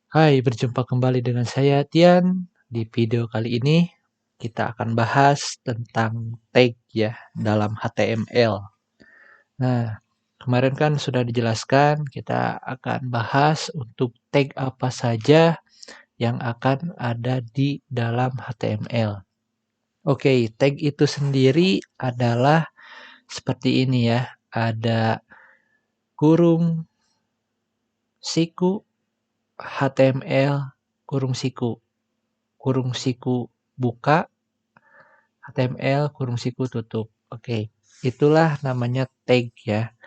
Hai, berjumpa kembali dengan saya Tian. Di video kali ini kita akan bahas tentang tag ya dalam HTML. Nah, kemarin kan sudah dijelaskan kita akan bahas untuk tag apa saja yang akan ada di dalam HTML. Oke, tag itu sendiri adalah seperti ini ya. Ada kurung siku HTML kurung siku buka HTML kurung siku tutup. Oke, itulah namanya tag ya.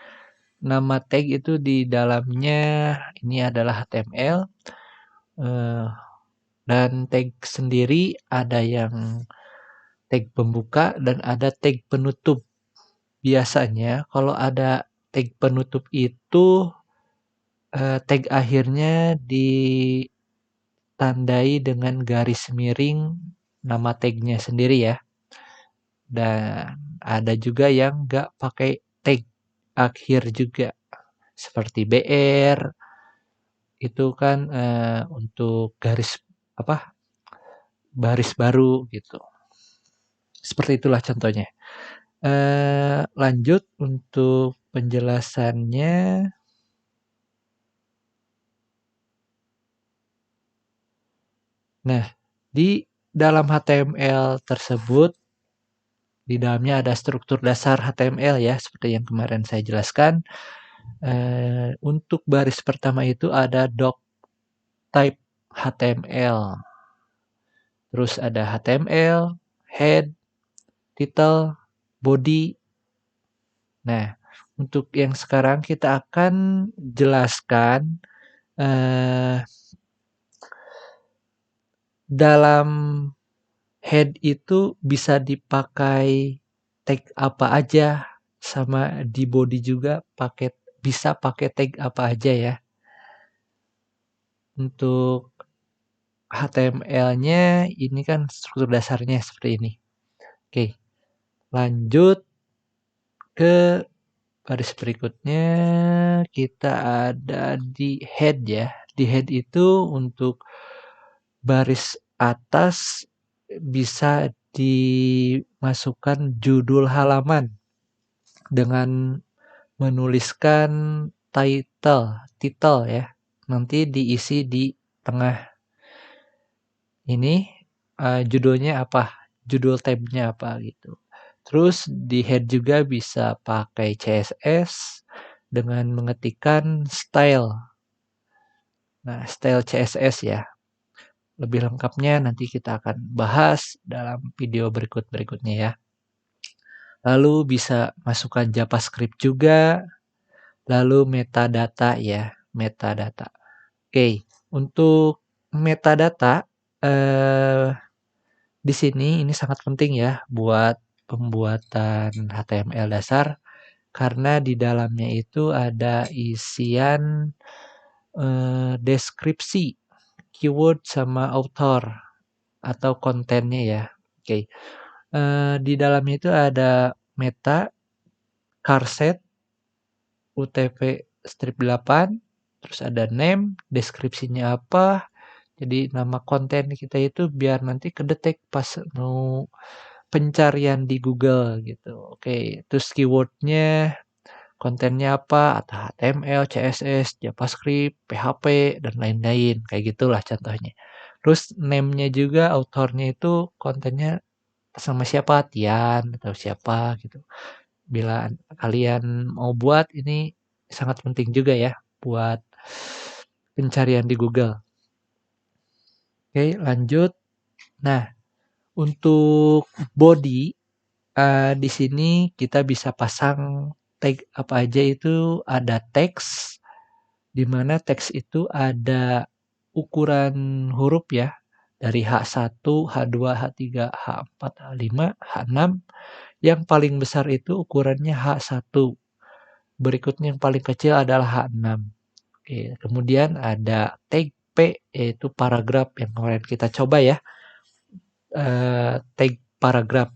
Nama tag itu di dalamnya ini adalah HTML eh, dan tag sendiri ada yang tag pembuka dan ada tag penutup. Biasanya kalau ada tag penutup itu tag akhirnya ditandai dengan garis miring nama tagnya sendiri ya. Dan ada juga yang nggak pakai tag akhir juga seperti BR itu kan untuk garis apa baris baru gitu. Seperti itulah contohnya. Lanjut untuk penjelasannya. Nah, di dalam HTML tersebut di dalamnya ada struktur dasar HTML ya, seperti yang kemarin saya jelaskan. Untuk baris pertama itu ada doc type HTML. Terus ada HTML, head, title, body. Nah, untuk yang sekarang kita akan jelaskan dalam head itu bisa dipakai tag apa aja, sama di body juga bisa pakai tag apa aja ya. Untuk HTML-nya ini kan struktur dasarnya seperti ini. Oke, lanjut ke baris berikutnya. Kita ada di head ya. Di head itu untuk baris atas bisa dimasukkan judul halaman dengan menuliskan title ya. Nanti diisi di tengah ini judulnya apa, judul tabnya apa gitu. Terus di head juga bisa pakai CSS dengan mengetikkan style. Nah, style CSS ya. Lebih lengkapnya nanti kita akan bahas dalam video berikutnya ya. Lalu bisa masukkan JavaScript juga. Lalu metadata ya, metadata. Oke, untuk metadata di sini ini sangat penting ya buat pembuatan HTML dasar karena di dalamnya itu ada isian deskripsi, keyword sama author atau kontennya ya. Oke. Di dalamnya itu ada meta, charset, UTF strip 8, terus ada name, deskripsinya apa. Jadi nama konten kita itu biar nanti kedetek pas mau pencarian di Google gitu. Oke, terus keywordnya kontennya apa, atau HTML, CSS, JavaScript, PHP, dan lain-lain. Kayak gitulah contohnya. Terus name-nya juga, autornya itu kontennya sama siapa, Tian, atau siapa gitu. Bila kalian mau buat, ini sangat penting juga ya buat pencarian di Google. Oke, lanjut. Nah, untuk body, di sini kita bisa pasang tag apa aja itu ada teks, di mana teks itu ada ukuran huruf ya, dari H1, H2, H3, H4, H5, H6. Yang paling besar itu ukurannya H1. Berikutnya yang paling kecil adalah H6. Oke, kemudian ada tag P yaitu paragraf yang kemarin kita coba ya. Tag paragraf.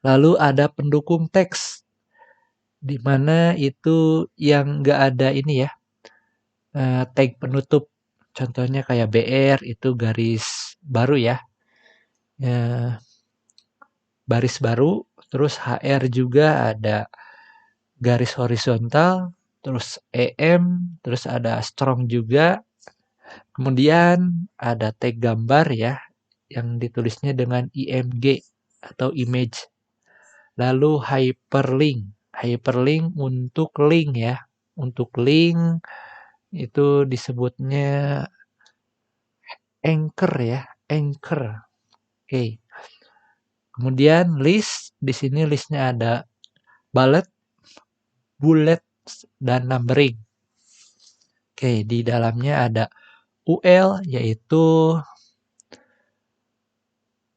Lalu ada pendukung teks, di mana itu yang nggak ada ini ya, tag penutup. Contohnya kayak BR itu garis baru ya. Baris baru, terus HR juga ada garis horizontal, terus EM, terus ada strong juga. Kemudian ada tag gambar ya, yang ditulisnya dengan IMG atau image. Lalu hyperlink. Hyperlink untuk link ya. Untuk link itu disebutnya anchor ya, anchor. Oke. Kemudian list, di sini listnya ada bullet, dan numbering. Oke, di dalamnya ada UL yaitu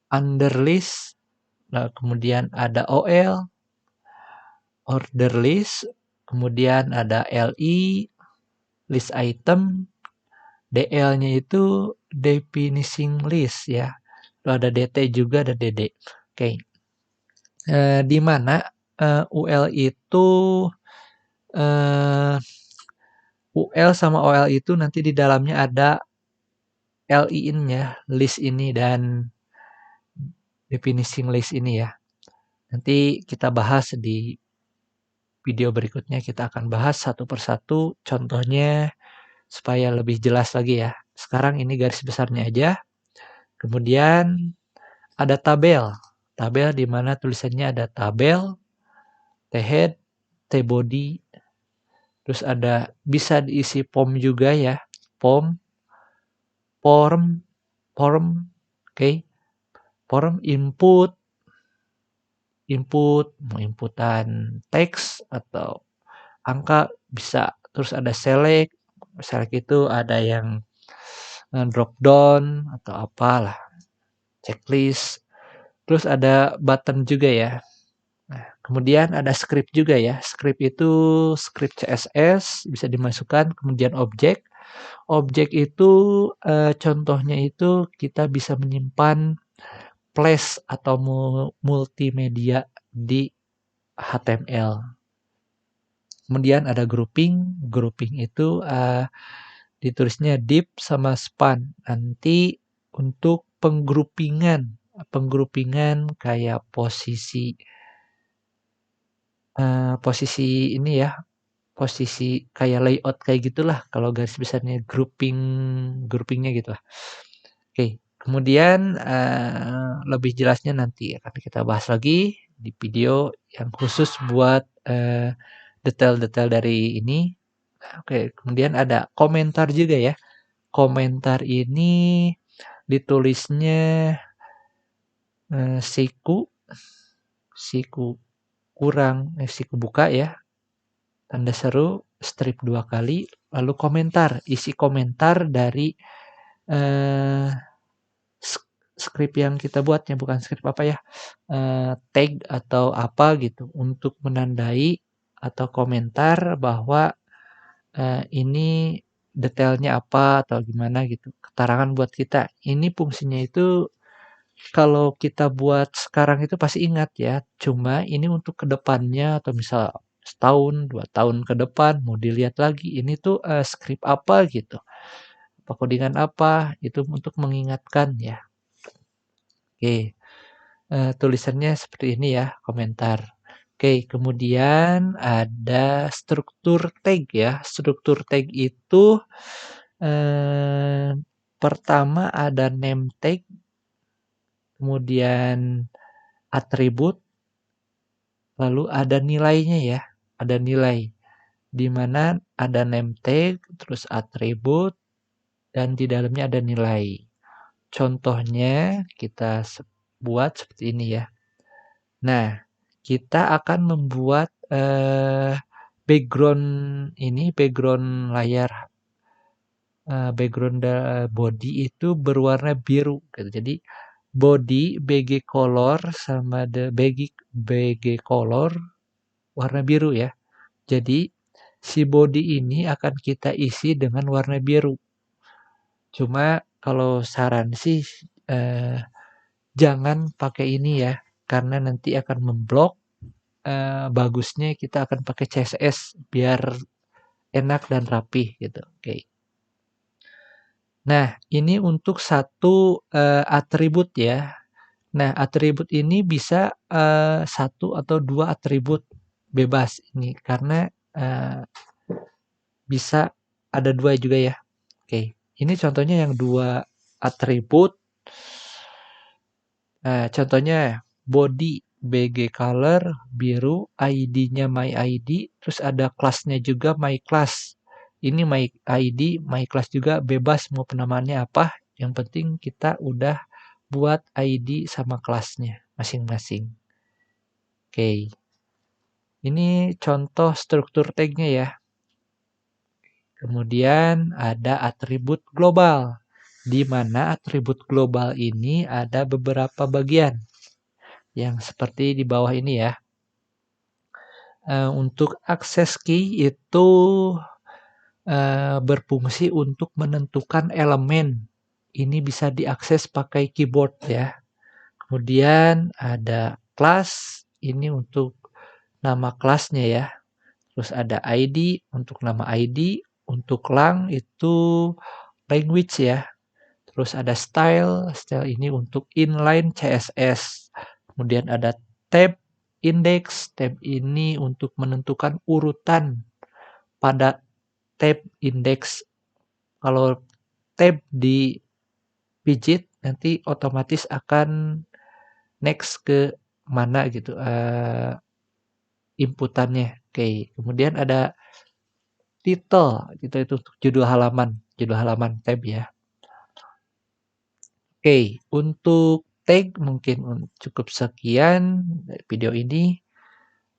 under list, nah, kemudian ada OL order list, kemudian ada LI list item, DL-nya itu definition list ya. Lalu ada DT juga, ada DD. Oke. Di mana UL itu UL sama OL itu nanti di dalamnya ada LI-nya, list ini dan definition list ini ya. Nanti kita bahas di video berikutnya, kita akan bahas satu persatu contohnya supaya lebih jelas lagi ya. Sekarang ini garis besarnya aja. Kemudian ada tabel. Tabel di mana tulisannya ada tabel, T-head, T-body. Terus ada bisa diisi form juga ya. Form, oke. Form input, mau inputan teks atau angka bisa. Terus ada select itu ada yang drop down atau apalah, checklist. Terus ada button juga ya. Nah, kemudian ada script juga ya. Script itu script CSS bisa dimasukkan. Kemudian objek. Objek itu contohnya itu kita bisa menyimpan flash atau multimedia di HTML. Kemudian ada grouping. Grouping itu ditulisnya div sama span. Nanti untuk penggroupingan kayak posisi ini ya, posisi kayak layout kayak gitulah kalau garis besarnya groupingnya gitu lah. Oke, kemudian lebih jelasnya nanti akan kita bahas lagi di video yang khusus buat detail-detail dari ini. Oke, kemudian ada komentar juga ya. Komentar ini ditulisnya siku siku buka ya, tanda seru, strip 2 kali, lalu komentar, isi komentar dari script yang kita buatnya, bukan script apa ya, tag atau apa gitu, untuk menandai atau komentar bahwa ini detailnya apa atau gimana gitu, keterangan buat kita. Ini fungsinya itu kalau kita buat sekarang itu pasti ingat ya, cuma ini untuk kedepannya atau misal setahun, 2 tahun ke depan mau dilihat lagi, ini tuh script apa gitu, apa codingan apa, itu untuk mengingatkan ya. Oke, tulisannya seperti ini ya, komentar. Oke, kemudian ada struktur tag ya. Struktur tag itu pertama ada name tag, kemudian atribut, lalu ada nilainya ya. Ada nilai, di mana ada name tag, terus atribut, dan di dalamnya ada nilai. Contohnya kita buat seperti ini ya. Nah, kita akan membuat background layar, background body itu berwarna biru gitu. Jadi body BG color sama BG color warna biru ya. Jadi si body ini akan kita isi dengan warna biru. Cuma kalau saran sih jangan pakai ini ya, karena nanti akan memblok. Bagusnya kita akan pakai CSS biar enak dan rapih gitu. Oke. Nah, ini untuk satu, atribut ya. Nah, atribut ini bisa, 1 atau 2 atribut bebas ini karena, bisa ada 2 juga ya. Oke, ini contohnya yang 2 atribut, contohnya body BG color biru, ID-nya my ID, terus ada kelasnya juga my class. Ini my ID, my class juga bebas mau penamaannya apa, yang penting kita udah buat ID sama kelasnya masing-masing. Oke, ini contoh struktur tag-nya ya. Kemudian ada atribut global, di mana atribut global ini ada beberapa bagian yang seperti di bawah ini ya. Untuk akses key itu berfungsi untuk menentukan elemen. Ini bisa diakses pakai keyboard ya. Kemudian ada class, ini untuk nama kelasnya ya. Terus ada ID untuk nama ID, untuk lang itu language ya. Terus ada style, style ini untuk inline CSS. Kemudian ada tab, index, tab ini untuk menentukan urutan pada tab index. Kalau tab di pijit nanti otomatis akan next ke mana gitu inputannya. Oke, kemudian ada title, title itu untuk judul halaman tab ya. Oke, untuk tag mungkin cukup sekian dari video ini.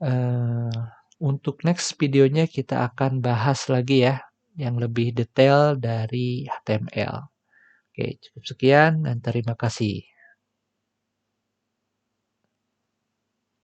Eh, untuk next videonya kita akan bahas lagi ya yang lebih detail dari HTML. Oke, cukup sekian dan terima kasih.